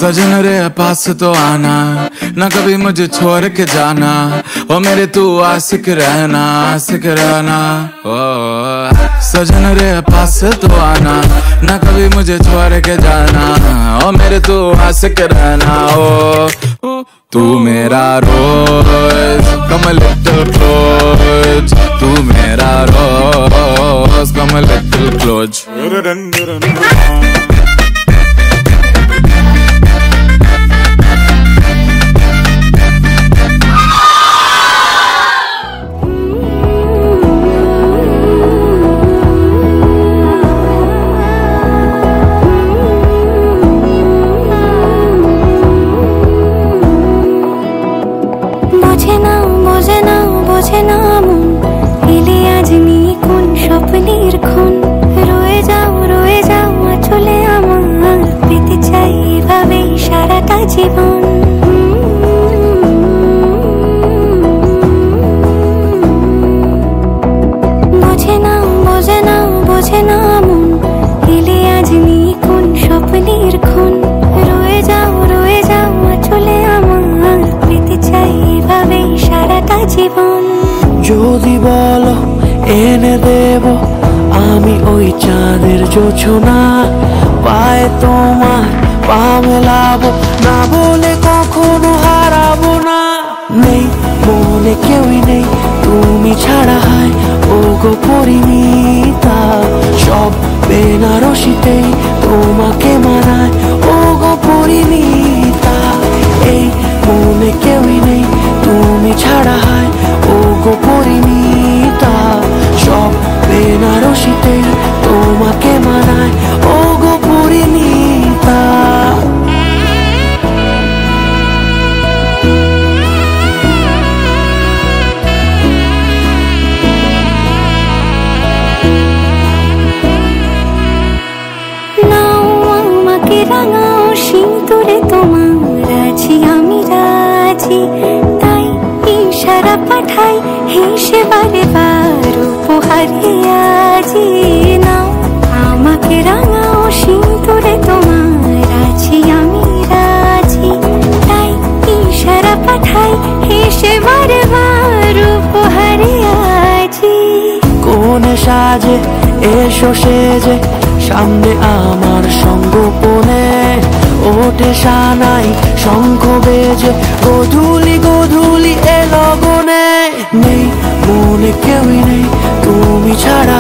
सजन रे पास तो आना, ना कभी मुझे छोड़ के जाना। ओ मेरे तू आशिक रहना, आशिक रहना। ओ सजन रे पास तो आना, ना कभी मुझे छोड़ के जाना। ओ मेरे तू आशिक रहना। ओ तू मेरा रोज, come a little close। तू मेरा रोज, come a little close। বোঝে না মন, এলে আজ নিয়ে কোন স্বপ্নের ক্ষণ। রয়ে যাও চলে আমার, পেতে চাই এভাবেই সারাটা জীবন। বোঝে না মন, এলে আজ নিয়ে কোন স্বপ্নের ক্ষণ। রয়ে যাও চলে আমার, পেতে চাই এভাবেই সারাটা জীবন। যদি বলো এনে দেব আমি ওই চাঁদের জোছনা, পায়ে তোমার পা মেলাবো, না বলে কখনো হারাবো না। নেই মনে কেউই নেই তুমি ছাড়া, হয় ও গো পরিমিতা। সব বেনারসিতেই তোমাকে মানায় ও গো পরিমিতা। এই মনে কেউই নেই তুমি ছাড়া, হয় ও গো পরিমিতা। সব বেনারসিতেই তোমাকে মানায় ও গো পরিমিতা। রাঙাও সিঁদুরে তোমার আছি আমি রাজি, তাই ইশারা পাঠাই হেসে বারে বার উপহারে আজি। নাও আমাকে রাঙাও সিঁদুরে তোমার আছি আমি রাজি, তাই ইশারা পাঠাই হেসে বারে বার উপহারে আজি। কোন সাজে এসো সেজে সামনে আমার সঙ্গোপনে, ওঠে সানাই শঙ্খ বেজে গধূলি এ লগনে। নেই মনে কেউই নেই তুমি ছাড়া,